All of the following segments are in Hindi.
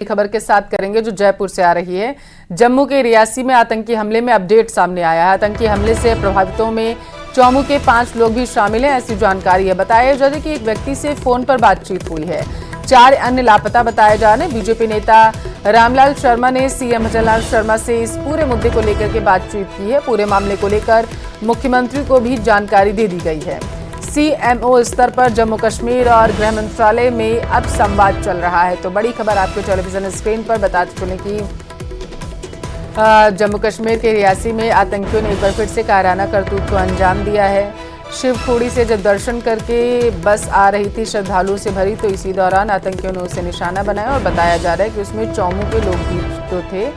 खबर के साथ करेंगे जो जयपुर से आ रही है। जम्मू के रियासी में आतंकी हमले में अपडेट सामने आया है। आतंकी हमले से प्रभावितों में चौमू के 5 लोग भी शामिल हैं, ऐसी जानकारी है। बताया जा रहा है कि एक व्यक्ति से फोन पर बातचीत हुई है। 4 अन्य लापता बताए जा रहे हैं। बीजेपी नेता रामलाल शर्मा ने सीएम भजनलाल शर्मा से इस पूरे मुद्दे को लेकर के बातचीत की है। पूरे मामले को लेकर मुख्यमंत्री को भी जानकारी दे दी गई है। सीएमओ स्तर पर जम्मू कश्मीर और गृह मंत्रालय में अब संवाद चल रहा है। तो बड़ी खबर आपके टेलीविजन स्क्रीन पर बताते चलें कि जम्मू कश्मीर के रियासी में आतंकियों ने एक बार फिर से कायराना करतूत को अंजाम दिया है। शिवखोड़ी से जब दर्शन करके बस आ रही थी श्रद्धालुओं से भरी, तो इसी दौरान आतंकियों ने उसे निशाना बनाया और बताया जा रहा है कि उसमें चौमू के लोग भी जो थे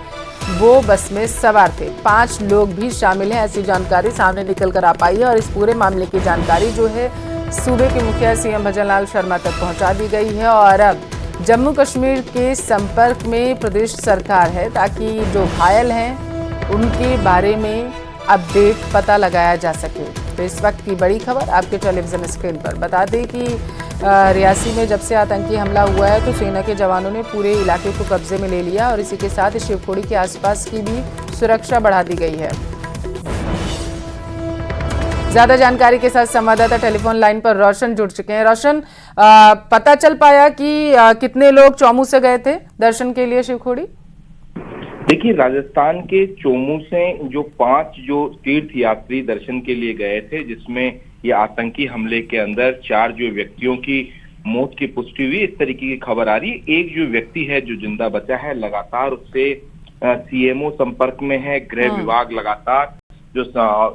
वो बस में सवार थे। 5 लोग भी शामिल हैं, ऐसी जानकारी सामने निकल कर आ पाई है। और इस पूरे मामले की जानकारी जो है सूबे के मुखिया सीएम भजनलाल शर्मा तक पहुंचा दी गई है। और अब जम्मू कश्मीर के संपर्क में प्रदेश सरकार है ताकि जो घायल हैं उनके बारे में अपडेट पता लगाया जा सके। तो इस वक्त की बड़ी खबर आपके टेलीविजन स्क्रीन पर। बता दें कि रियासी में जब से आतंकी हमला हुआ है तो सेना के जवानों ने पूरे इलाके को कब्जे में ले लिया और इसी के साथ शिवखोड़ी के आसपास की भी सुरक्षा बढ़ा दी गई है। ज्यादा जानकारी के साथ संवाददाता टेलीफोन लाइन पर रोशन जुड़ चुके हैं। रोशन, पता चल पाया कि कितने लोग चौमू से गए थे दर्शन के लिए शिवखोड़ी? देखिए, राजस्थान के चौमू से जो 5 जो तीर्थ यात्री दर्शन के लिए गए थे, जिसमें ये आतंकी हमले के अंदर 4 जो व्यक्तियों की मौत की पुष्टि हुई, इस तरीके की खबर आ रही है। एक जो व्यक्ति है जो जिंदा बचा है, लगातार उससे सीएमओ संपर्क में है। गृह विभाग लगातार जो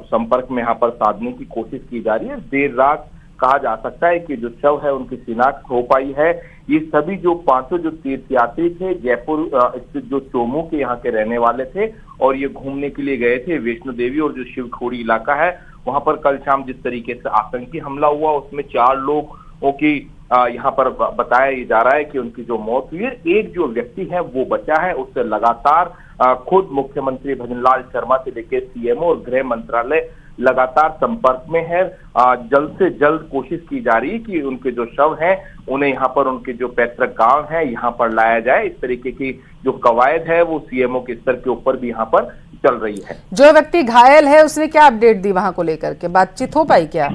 संपर्क में यहाँ पर साधने की कोशिश की जा रही है। देर रात कहा जा सकता है कि जो शव है उनकी शिनाख्त हो पाई है। ये सभी जो 5 जो तीर्थयात्री थे जयपुर स्थित जो चौमू के यहाँ के रहने वाले थे और ये घूमने के लिए गए थे वैष्णो देवी और जो शिवखोड़ी इलाका है वहां पर कल शाम जिस तरीके से आतंकी हमला हुआ उसमें 4 लोगों की यहाँ पर बताया जा रहा है कि उनकी जो मौत हुई है। एक जो व्यक्ति है वो बचा है, उससे लगातार खुद मुख्यमंत्री भजनलाल शर्मा से लेकर सीएमओ और गृह मंत्रालय लगातार संपर्क में है। जल्द से जल्द कोशिश की जा रही है कि उनके जो शव हैं उन्हें यहाँ पर उनके जो पैतृक गांव है यहाँ पर लाया जाए। इस तरीके की जो कवायद है वो सीएमओ के स्तर के ऊपर भी यहाँ पर चल रही है। जो व्यक्ति घायल है उसने क्या अपडेट दी वहां को लेकर के? बातचीत हो पाई क्या?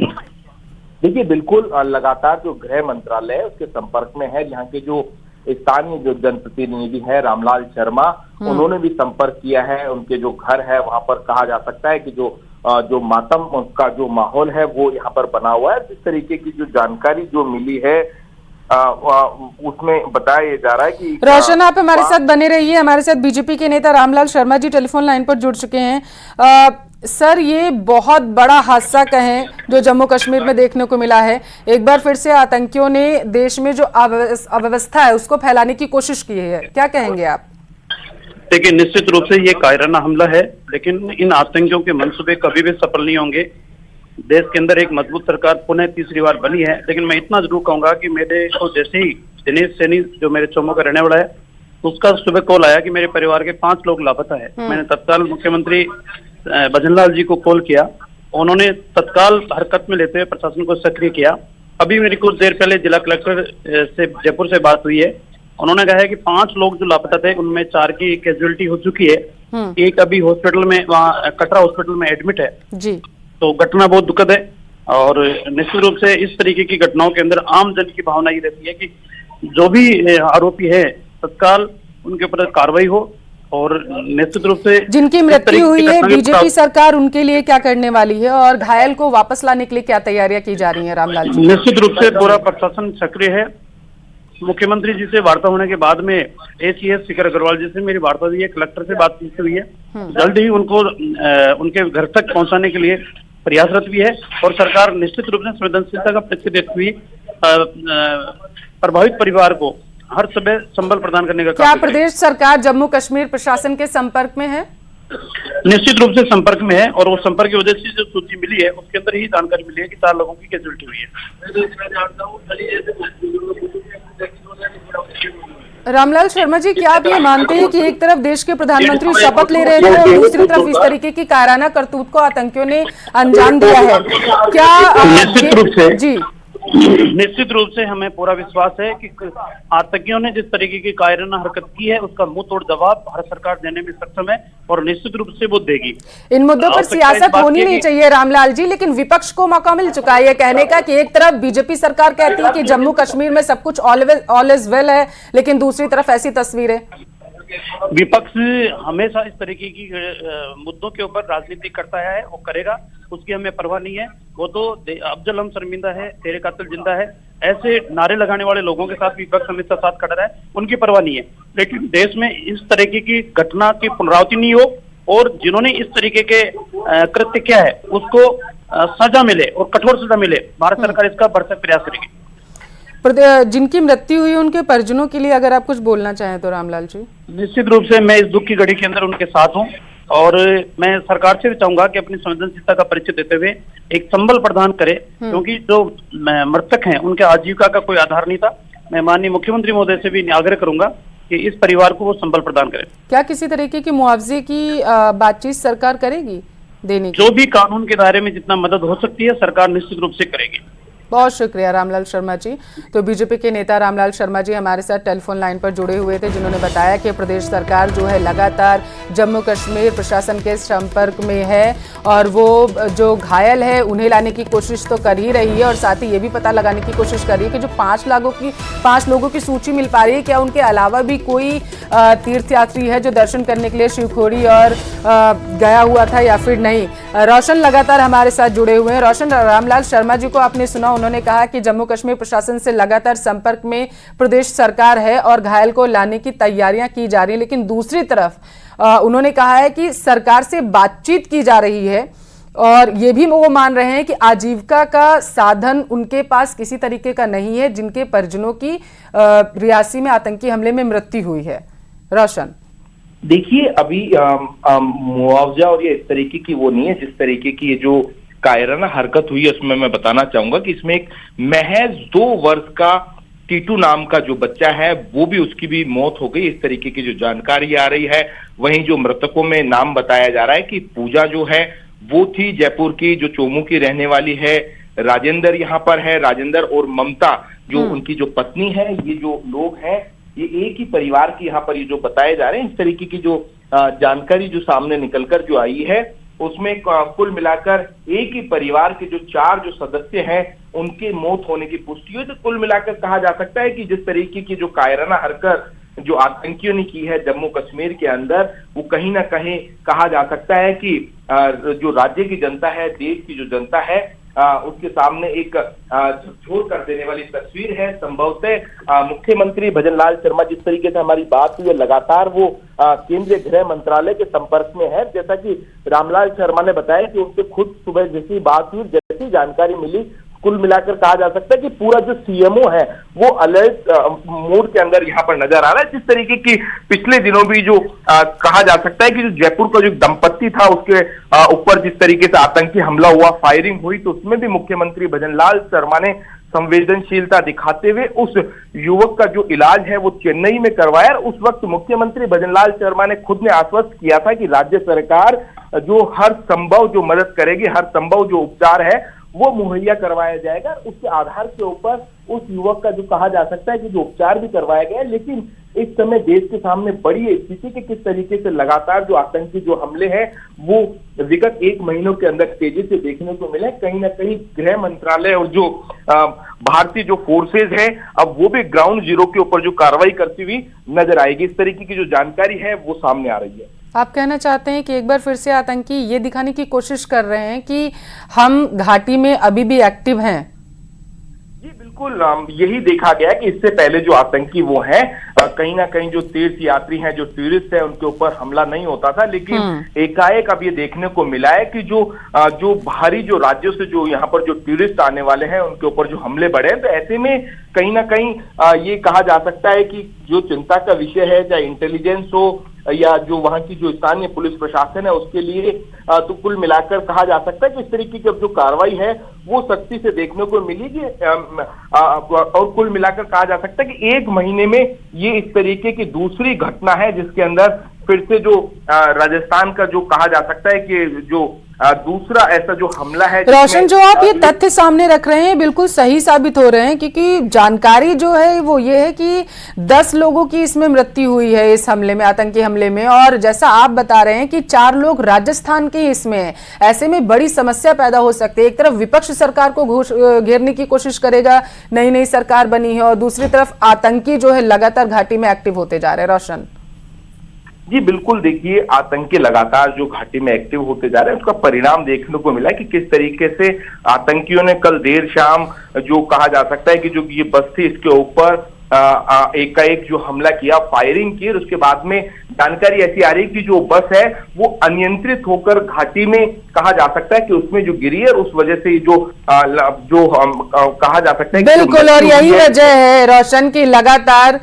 देखिए, बिल्कुल लगातार जो गृह मंत्रालय है उसके संपर्क में है। यहाँ के जो स्थानीय जो जनप्रतिनिधि है रामलाल शर्मा, उन्होंने भी संपर्क किया है। उनके जो घर है वहां पर कहा जा सकता है कि जो मातम का जो माहौल है वो यहाँ पर बना हुआ है। जिस तरीके की जो जानकारी जो मिली है उसमें बताया जा रहा है कि रोशन, आप हमारे साथ बने रहिए। हमारे साथ बीजेपी के नेता रामलाल शर्मा जी टेलीफोन लाइन पर जुड़ चुके हैं। सर, ये बहुत बड़ा हादसा कहें जो जम्मू कश्मीर में देखने को मिला है। एक बार फिर से आतंकियों ने देश में जो अव्यवस्था है उसको फैलाने की कोशिश की है, क्या कहेंगे आप? देखिए, निश्चित रूप से ये कायराना हमला है, लेकिन इन आतंकियों के मंसूबे कभी भी सफल नहीं होंगे। देश के अंदर एक मजबूत सरकार पुनः तीसरी बार बनी है, लेकिन मैं इतना जरूर कहूंगा कि मेरे को जैसे ही दिनेश सैनी जो मेरे चौमू का रहने वाला है उसका सुबह कॉल आया कि मेरे परिवार के 5 लोग लापता है। मैंने तत्काल मुख्यमंत्री भजनलाल जी को कॉल किया। उन्होंने तत्काल हरकत में लेते हुए प्रशासन को सक्रिय किया। अभी मेरी कुछ देर पहले जिला कलेक्टर से जयपुर से बात हुई है। उन्होंने कहा है कि 5 लोग जो लापता थे उनमें 4 की कैजुअलिटी हो चुकी है। एक अभी हॉस्पिटल में वहाँ कटरा हॉस्पिटल में एडमिट है जी। तो घटना बहुत दुखद है और निश्चित रूप से इस तरीके की घटनाओं के अंदर आम जन की भावना ये रहती है कि जो भी आरोपी है तत्काल उनके ऊपर कार्रवाई हो। और निश्चित रूप से जिनकी मृत्यु हुई है बीजेपी सरकार उनके लिए क्या करने वाली है और घायल को वापस लाने के लिए क्या तैयारियां की जा रही है? रामलाल जी, निश्चित रूप से पूरा प्रशासन सक्रिय है। मुख्यमंत्री जी से वार्ता होने के बाद में एसीएस शिखर अग्रवाल जी से मेरी वार्ता हुई है, कलेक्टर से बातचीत हुई है। जल्द ही उनको उनके घर तक पहुंचाने के लिए प्रयासरत भी है और सरकार निश्चित रूप से संवेदनशीलता का परिचय देती हुई प्रभावित परिवार को हर समय संबल प्रदान करने का काम। क्या प्रदेश सरकार जम्मू कश्मीर प्रशासन के संपर्क में है? निश्चित रूप से संपर्क में है और वो संपर्क की वजह से जो सूची मिली है उसके अंदर ही जानकारी मिली है कि 4 लोगों की कैजुअलिटी हुई है। रामलाल शर्मा जी, क्या आप ये मानते हैं कि एक तरफ देश के प्रधानमंत्री शपथ ले रहे थे और दूसरी तरफ इस तरीके की कायराना करतूत को आतंकियों ने अंजाम दिया है? क्या निश्चित रूप से जी निश्चित रूप से हमें पूरा विश्वास है कि आतंकियों ने जिस तरीके की कायराना हरकत की है उसका मुंह तोड़ जवाब भारत सरकार देने में सक्षम है और निश्चित रूप से वो देगी। इन मुद्दों पर सियासत होनी नहीं चाहिए रामलाल जी, लेकिन विपक्ष को मौका मिल चुका है ये कहने का कि एक तरफ बीजेपी सरकार कहती है कि जम्मू कश्मीर में सब कुछ ऑल इज वेल है, लेकिन दूसरी तरफ ऐसी तस्वीरें। विपक्ष हमेशा इस तरीके की मुद्दों के ऊपर राजनीति करता है, वो करेगा, उसकी हमें परवाह नहीं है। वो तो अफजल हम शर्मिंदा है, तेरे कातिल जिंदा है, ऐसे नारे लगाने वाले लोगों के साथ विपक्ष हमेशा साथ खड़ा रहा है, उनकी परवाह नहीं है। लेकिन देश में इस तरीके की घटना की पुनरावृत्ति नहीं हो और जिन्होंने इस तरीके के कृत्य किया है उसको सजा मिले और कठोर सजा मिले, भारत सरकार इसका भरसक प्रयास करेगी। जिनकी मृत्यु हुई उनके परिजनों के लिए अगर आप कुछ बोलना चाहें तो रामलाल जी। निश्चित रूप से मैं इस दुख की घड़ी के अंदर उनके साथ हूं और मैं सरकार से भी चाहूंगा कि अपनी संवेदनशीलता का परिचय देते हुए एक संबल प्रदान करे, क्योंकि जो मृतक हैं उनके आजीविका का कोई आधार नहीं था। मैं माननीय मुख्यमंत्री महोदय से भी आग्रह करूंगा कि इस परिवार को वो संबल प्रदान करें। क्या किसी तरीके की मुआवजे की बातचीत सरकार करेगी देने की? जो भी कानून के दायरे में जितना मदद हो सकती है सरकार निश्चित रूप से करेगी। बहुत शुक्रिया रामलाल शर्मा जी। तो बीजेपी के नेता रामलाल शर्मा जी हमारे साथ टेलीफोन लाइन पर जुड़े हुए थे, जिन्होंने बताया कि प्रदेश सरकार जो है लगातार जम्मू कश्मीर प्रशासन के संपर्क में है और वो जो घायल है उन्हें लाने की कोशिश तो कर ही रही है और साथ ही ये भी पता लगाने की कोशिश कर रही है कि जो 5 लोगों की सूची मिल पा रही है, क्या उनके अलावा भी कोई तीर्थयात्री है जो दर्शन करने के लिए शिवखोड़ी और गया हुआ था या फिर नहीं। रोशन लगातार हमारे साथ जुड़े हुए हैं। रोशन, रामलाल शर्मा जी को आपने सुना, उन्होंने कहा कि जम्मू कश्मीर प्रशासन से लगातार संपर्क में प्रदेश सरकार है और घायल को लाने की तैयारियां की जा रही है, लेकिन दूसरी तरफ उन्होंने कहा है कि सरकार से बातचीत की जा रही है और ये भी वो मान रहे हैं कि आजीविका का साधन उनके पास किसी तरीके का नहीं है जिनके परिजनों की रियासी में आतंकी हमले में मृत्यु हुई है। रोशन, देखिए अभी मुआवजा और ये इस तरीके की वो नहीं है, जिस तरीके की ये जो कायराना हरकत हुई है उसमें मैं बताना चाहूंगा कि इसमें एक महज 2 वर्ष का टीटू नाम का जो बच्चा है वो भी, उसकी भी मौत हो गई, इस तरीके की जो जानकारी आ रही है। वहीं जो मृतकों में नाम बताया जा रहा है कि पूजा जो है वो थी जयपुर की, जो चोमू की रहने वाली है, राजेंद्र यहाँ पर है, राजेंद्र और ममता जो उनकी जो पत्नी है, ये जो लोग हैं ये एक ही परिवार की यहाँ पर ये जो बताए जा रहे हैं। इस तरीके की जो जानकारी जो सामने निकलकर जो आई है उसमें कुल मिलाकर एक ही परिवार के जो 4 जो सदस्य हैं उनके मौत होने की पुष्टि हुई। तो कुल मिलाकर कहा जा सकता है कि जिस तरीके की जो कायराना हरकत जो आतंकियों ने की है जम्मू कश्मीर के अंदर, वो कहीं ना कहीं कहा जा सकता है कि जो राज्य की जनता है, देश की जो जनता है, उसके सामने एक झकझोर कर देने वाली तस्वीर है। संभवतः मुख्यमंत्री भजनलाल शर्मा, जिस तरीके से हमारी बात हुई है, लगातार वो केंद्रीय गृह मंत्रालय के संपर्क में है। जैसा कि रामलाल शर्मा ने बताया कि उनसे खुद सुबह जैसी बात हुई, जैसी जानकारी मिली, कुल मिलाकर कहा जा सकता है कि पूरा जो सीएमओ है वो अलर्ट मोड के अंदर यहाँ पर नजर आ रहा है। जिस तरीके की पिछले दिनों भी जो कहा जा सकता है कि जो जयपुर का जो दंपत्ति था उसके ऊपर जिस तरीके से आतंकी हमला हुआ, फायरिंग हुई, तो उसमें भी मुख्यमंत्री भजनलाल शर्मा ने संवेदनशीलता दिखाते हुए उस युवक का जो इलाज है वो चेन्नई में करवाया। उस वक्त मुख्यमंत्री भजनलाल शर्मा ने खुद ने आश्वस्त किया था कि राज्य सरकार जो हर संभव जो मदद करेगी, हर संभव जो उपचार है वो मुहैया करवाया जाएगा। उसके आधार के ऊपर उस युवक का जो कहा जा सकता है कि जो उपचार भी करवाया गया है। लेकिन इस समय देश के सामने बड़ी स्थिति के किस तरीके से लगातार जो आतंकी जो हमले हैं वो विगत 1 महीनों के अंदर तेजी से देखने को मिले। कहीं ना कहीं गृह मंत्रालय और जो भारतीय जो फोर्सेज है अब वो भी ग्राउंड जीरो के ऊपर जो कार्रवाई करती हुई नजर आएगी। इस तरीके की जो जानकारी है वो सामने आ रही है। आप कहना चाहते हैं कि एक बार फिर से आतंकी ये दिखाने की कोशिश कर रहे हैं कि हम घाटी में अभी भी एक्टिव हैं? जी बिल्कुल, यही देखा गया कि इससे पहले जो आतंकी वो हैं कहीं ना कहीं जो तीर्थ यात्री हैं, जो टूरिस्ट हैं, उनके ऊपर हमला नहीं होता था। लेकिन एकाएक अब ये देखने को मिला है कि जो बाहरी जो राज्यों से जो यहाँ पर जो टूरिस्ट आने वाले हैं उनके ऊपर जो हमले बढ़े हैं। तो ऐसे में कहीं ना कहीं ये कहा जा सकता है कि जो चिंता का विषय है, चाहे इंटेलिजेंस हो या जो वहां की जो स्थानीय पुलिस प्रशासन है, उसके लिए तो कुल मिलाकर कहा जा सकता है कि इस तरीके की अब जो कार्रवाई है वो सख्ती से देखने को मिलेगी। और कुल मिलाकर कहा जा सकता है कि 1 महीने में ये इस तरीके की दूसरी घटना है जिसके अंदर फिर से जो राजस्थान का जो कहा जा सकता है कि जो दूसरा ऐसा जो हमला है। रोशन, जो आप ये तथ्य सामने रख रहे हैं बिल्कुल सही साबित हो रहे हैं, क्योंकि जानकारी जो है वो ये है कि 10 लोगों की इसमें मृत्यु हुई है इस हमले में, आतंकी हमले में, और जैसा आप बता रहे हैं कि 4 लोग राजस्थान के इसमें हैं। ऐसे में बड़ी समस्या पैदा हो सकती है। एक तरफ विपक्ष सरकार को घेरने की कोशिश करेगा, नई नई सरकार बनी है, और दूसरी तरफ आतंकी जो है लगातार घाटी में एक्टिव होते जा रहे हैं। रोशन जी बिल्कुल, देखिए आतंकी लगातार जो घाटी में एक्टिव होते जा रहे हैं उसका परिणाम देखने को मिला कि किस तरीके से आतंकियों ने कल देर शाम जो कहा जा सकता है कि जो ये बस थी इसके ऊपर एकाएक जो हमला किया, फायरिंग की। और उसके बाद में जानकारी ऐसी आ रही कि जो बस है वो अनियंत्रित होकर घाटी में कहा जा सकता है कि उसमें जो गिरी है, उस वजह से जो कहा जा सकता है बिल्कुल। और यही वजह है रोशन की लगातार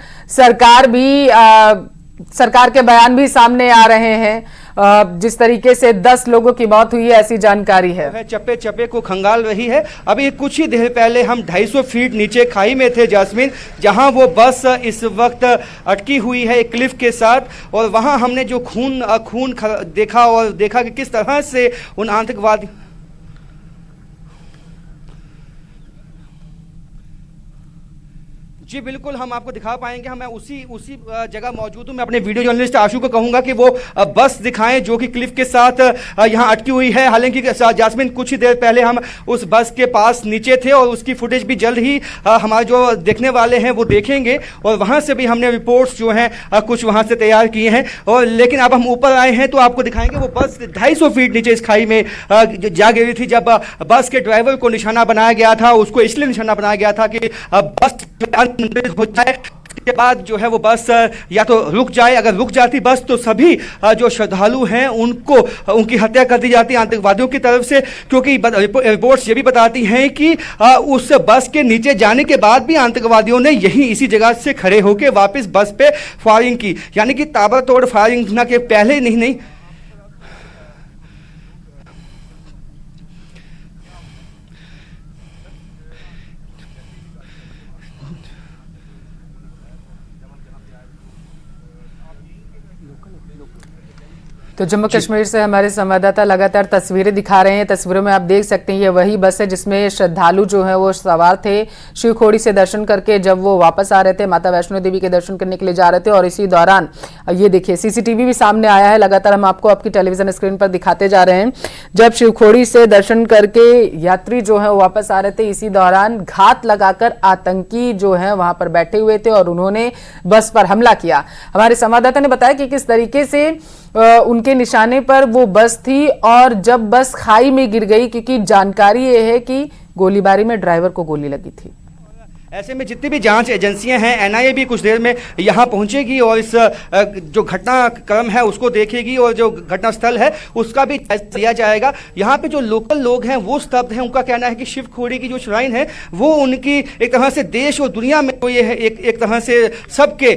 सरकार के बयान भी सामने आ रहे हैं। जिस तरीके से 10 लोगों की मौत हुई है ऐसी जानकारी है। चप्पे चप्पे को खंगाल रही है। अभी कुछ ही देर पहले हम 250 फीट नीचे खाई में थे जैस्मिन, जहां वो बस इस वक्त अटकी हुई है एक क्लिफ के साथ, और वहां हमने जो खून देखा और देखा कि किस तरह से उन आतंकवादी। जी बिल्कुल, हम आपको दिखा पाएंगे। मैं उसी जगह मौजूद हूँ। मैं अपने वीडियो जर्नलिस्ट आशु को कहूंगा कि वो बस दिखाएं जो कि क्लिफ के साथ यहाँ अटकी हुई है। हालांकि जास्मिन कुछ ही देर पहले हम उस बस के पास नीचे थे और उसकी फुटेज भी जल्द ही हमारे जो देखने वाले हैं वो देखेंगे, और वहाँ से भी हमने रिपोर्ट्स जो हैं कुछ वहाँ से तैयार किए हैं। और लेकिन अब हम ऊपर आए हैं तो आपको दिखाएंगे वो बस 250 फीट नीचे इस खाई में जा गिरी थी। जब बस के ड्राइवर को निशाना बनाया गया था, उसको इसलिए निशाना बनाया गया था कि बस हो जाए के बाद जो है वो बस या तो रुक जाए। अगर रुक जाती बस तो सभी जो श्रद्धालु हैं उनकी हत्या कर दी जाती आतंकवादियों की तरफ से, क्योंकि रिपोर्ट्स ये भी बताती हैं कि उस बस के नीचे जाने के बाद भी आतंकवादियों ने यही इसी जगह से खड़े होकर वापस बस पे फायरिंग की, यानी कि ताबड़तोड़ फायरिंग न के पहले नहीं तो जम्मू कश्मीर से हमारे संवाददाता लगातार तस्वीरें दिखा रहे हैं। तस्वीरों में आप देख सकते हैं ये वही बस है जिसमें श्रद्धालु जो है वो सवार थे। शिवखोड़ी से दर्शन करके जब वो वापस आ रहे थे, माता वैष्णो देवी के दर्शन करने के लिए जा रहे थे, और इसी दौरान ये देखिए सीसीटीवी भी सामने आया है। लगातार हम आपको आपकी टेलीविजन स्क्रीन पर दिखाते जा रहे हैं। जब शिवखोड़ी से दर्शन करके यात्री जो है वो वापस आ रहे थे, इसी दौरान घात लगाकर आतंकी जो है वहां पर बैठे हुए थे और उन्होंने बस पर हमला किया। हमारे संवाददाता ने बताया कि किस तरीके से उनके निशाने पर वो बस थी, और जब बस खाई में गिर गई, क्योंकि जानकारी ये है कि गोलीबारी में ड्राइवर को गोली लगी थी। ऐसे में जितनी भी जांच एजेंसियां हैं, एनआईए भी कुछ देर में यहां पहुंचेगी और इस जो घटनाक्रम है उसको देखेगी, और जो घटनास्थल है उसका भी जायजा लिया जाएगा। यहां पे जो लोकल लोग हैं वो स्तब्ध हैं। उनका कहना है कि शिवखोड़ी की जो श्राइन है वो उनकी एक तरह से देश और दुनिया में तो ये है एक तरह से सबके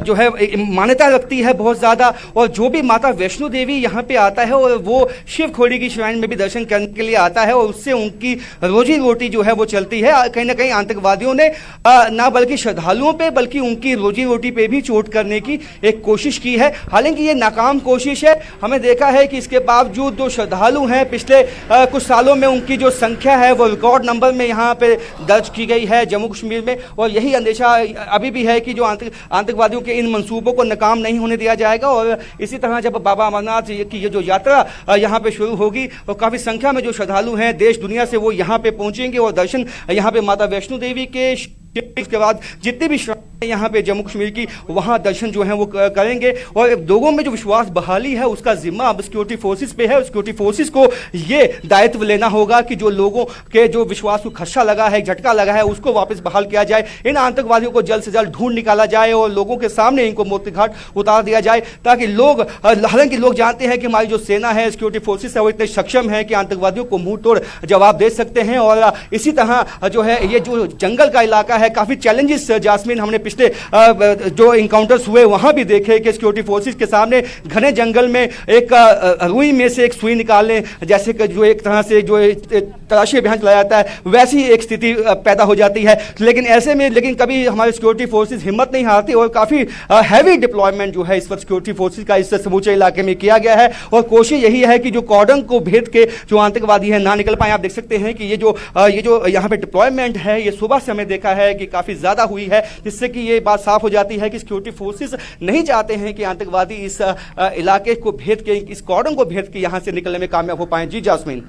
जो है मान्यता रखती है बहुत ज़्यादा। और जो भी माता वैष्णो देवी यहाँ पे आता है और वो शिवखोड़ी की श्राइन में भी दर्शन करने के लिए आता है, और उससे उनकी रोजी रोटी जो है वो चलती है। कहीं ना कहीं आतंकवादियों ने ना बल्कि श्रद्धालुओं पे बल्कि उनकी रोजी रोटी पे भी चोट करने की एक कोशिश की है। हालांकि ये नाकाम कोशिश है। हमें देखा है कि इसके बावजूद जो श्रद्धालु हैं पिछले कुछ सालों में उनकी जो संख्या है वो रिकॉर्ड नंबर में यहाँ पे दर्ज की गई है जम्मू कश्मीर में, और यही अंदेशा अभी भी है कि जो आतंकवादियों के इन मंसूबों को नाकाम नहीं होने दिया जाएगा। और इसी तरह जब बाबा अमरनाथ की ये जो यात्रा यहाँ पे शुरू होगी और काफ़ी संख्या में जो श्रद्धालु हैं देश दुनिया से वो यहाँ पे पहुँचेंगे और दर्शन यहाँ पे माता वैष्णो देवी के इसके बाद जितने भी यहाँ पे जम्मू कश्मीर की वहाँ दर्शन जो है वो करेंगे। और लोगों में जो विश्वास बहाली है उसका जिम्मा अब सिक्योरिटी फोर्सेस पे है। सिक्योरिटी फोर्सेस को ये दायित्व लेना होगा कि जो लोगों के जो विश्वास को खदशा लगा है, झटका लगा है, उसको वापस बहाल किया जाए। इन आतंकवादियों को जल्द से जल्द ढूंढ निकाला जाए और लोगों के सामने इनको मौत के घाट उतार दिया जाए, ताकि लोग, हालांकि लोग जानते हैं कि हमारी जो सेना है, सिक्योरिटी फोर्सेस है, वो इतने सक्षम है कि आतंकवादियों को मुंह तोड़ जवाब दे सकते हैं। और इसी तरह जो है ये जो जंगल का इलाका है है। काफ़ी चैलेंजेस जास्मीन हमने पिछले जो इनकाउंटर्स हुए वहाँ भी देखे कि सिक्योरिटी फोर्सेज के सामने घने जंगल में एक रुई में से एक सुई निकालने जैसे कि जो एक तरह से जो तलाशी अभियान चलाया जाता है वैसी एक स्थिति पैदा हो जाती है। लेकिन ऐसे में कभी हमारे सिक्योरिटी फोर्सेज हिम्मत नहीं हारती और काफ़ी हैवी डिप्लॉयमेंट जो है इस वक्त सिक्योरिटी फोर्सेज का इस समूचे इलाके में किया गया है और कोशिश यही है कि जो कॉर्डन को भेद के जो आतंकवादी है ना निकल पाए। आप देख सकते हैं कि ये जो यहाँ पे डिप्लॉयमेंट है ये सुबह से हमें देखा है कि काफ़ी ज़्यादा हुई है, जिससे कि ये बात साफ हो जाती है कि सिक्योरिटी फोर्सेज नहीं चाहते हैं कि आतंकवादी इस इलाके को भेद के, इस कॉर्डन को भेद के यहाँ से निकलने में कामयाब हो पाए। जी जास्मीन।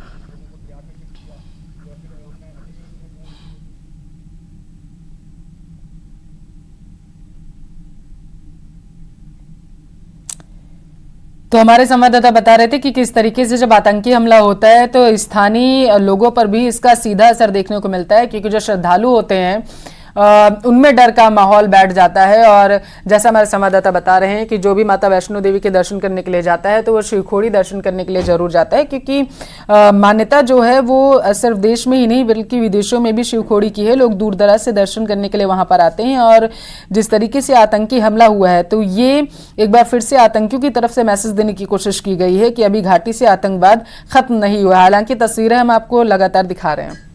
तो हमारे संवाददाता बता रहे थे कि किस तरीके से जब आतंकी हमला होता है तो स्थानीय लोगों पर भी इसका सीधा असर देखने को मिलता है, क्योंकि जो श्रद्धालु होते हैं उनमें डर का माहौल बैठ जाता है। और जैसा हमारे संवाददाता बता रहे हैं कि जो भी माता वैष्णो देवी के दर्शन करने के लिए जाता है तो वो शिवखोड़ी दर्शन करने के लिए जरूर जाता है, क्योंकि मान्यता जो है वो सिर्फ देश में ही नहीं बल्कि विदेशों में भी शिवखोड़ी की है। लोग दूर दराज से दर्शन करने के लिए वहां पर आते हैं। और जिस तरीके से आतंकी हमला हुआ है तो ये एक बार फिर से आतंकियों की तरफ से मैसेज देने की कोशिश की गई है कि अभी घाटी से आतंकवाद खत्म नहीं हुआ। हालांकि तस्वीरें हम आपको लगातार दिखा रहे हैं।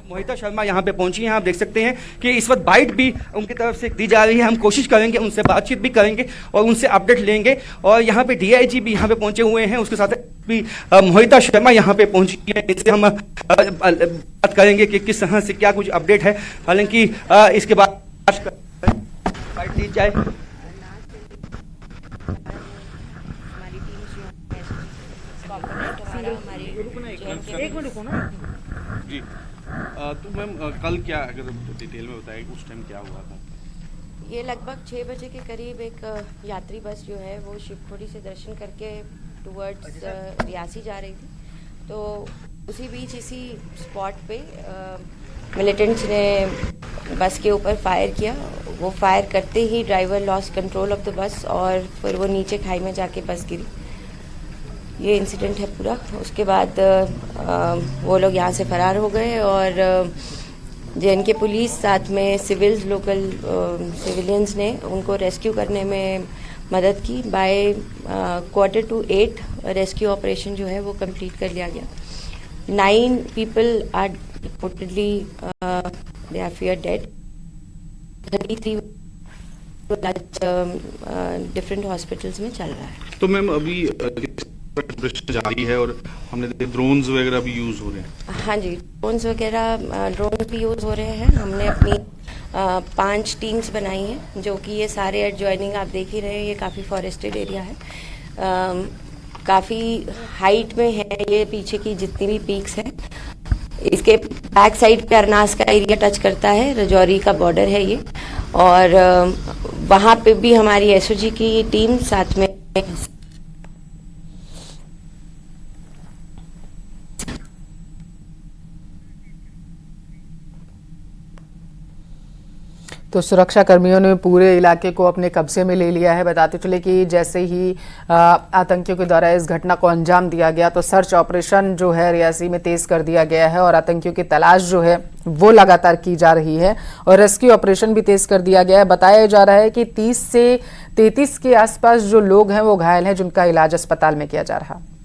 मोहिता शर्मा यहाँ पे पहुंची हैं, आप देख सकते हैं कि इस वक्त बाइट भी उनकी तरफ से दी जा रही है। हम कोशिश करेंगे उनसे बातचीत भी करेंगे और उनसे अपडेट लेंगे। और यहाँ पे डीआईजी भी यहाँ पे पहुंचे हुए हैं, उसके साथ भी मोहिता शर्मा यहाँ पे पहुंची है। इससे हम बात करेंगे कि किस तरह से क्या कुछ अपडेट है। हालांकि इसके बाद बाइट दी जाए। जी तो मैम कल क्या अगर डिटेल में बताएं उस टाइम क्या हुआ था? ये लगभग 6 बजे के करीब एक यात्री बस जो है वो शिवखोड़ी से दर्शन करके टुवर्ड्स रियासी जा रही थी। तो उसी बीच इसी स्पॉट पे मिलिटेंट्स ने बस के ऊपर फायर किया। वो फायर करते ही driver loss control of the bus और फिर वो नीचे खाई में जाके बस गिरी। ये इंसिडेंट है पूरा। उसके बाद वो लोग यहाँ से फरार हो गए और जेएनके पुलिस साथ में सिविल्स लोकल सिविलियंस ने उनको रेस्क्यू करने में मदद की। बाय 7:45 रेस्क्यू ऑपरेशन जो है वो कंप्लीट कर लिया गया। 9 people are reportedly they are feared dead. 33 different hospitals में चल रहा है। तो मैम अभी जारी है और हमने देखे ड्रोन्स वगैरह भी यूज हो रहे हैं। हाँ जी, ड्रोन्स भी यूज़ हो रहे हैं। हमने अपनी 5 टीम्स बनाई हैं जो कि ये सारे एडजॉइनिंग आप देख ही रहे हैं। ये काफ़ी फॉरेस्टेड एरिया है, काफ़ी हाइट में है। ये पीछे की जितनी भी पीक्स हैं इसके बैक साइड पे अरनास का एरिया टच करता है, राजौरी का बॉर्डर है ये। और वहाँ पे भी हमारी एसओजी की टीम साथ में तो सुरक्षा कर्मियों ने पूरे इलाके को अपने कब्जे में ले लिया है। बताते चले कि जैसे ही आतंकियों के द्वारा इस घटना को अंजाम दिया गया तो सर्च ऑपरेशन जो है रियासी में तेज कर दिया गया है और आतंकियों की तलाश जो है वो लगातार की जा रही है और रेस्क्यू ऑपरेशन भी तेज कर दिया गया है। बताया जा रहा है कि 30 से 33 के आसपास जो लोग हैं वो घायल हैं, जिनका इलाज अस्पताल में किया जा रहा है।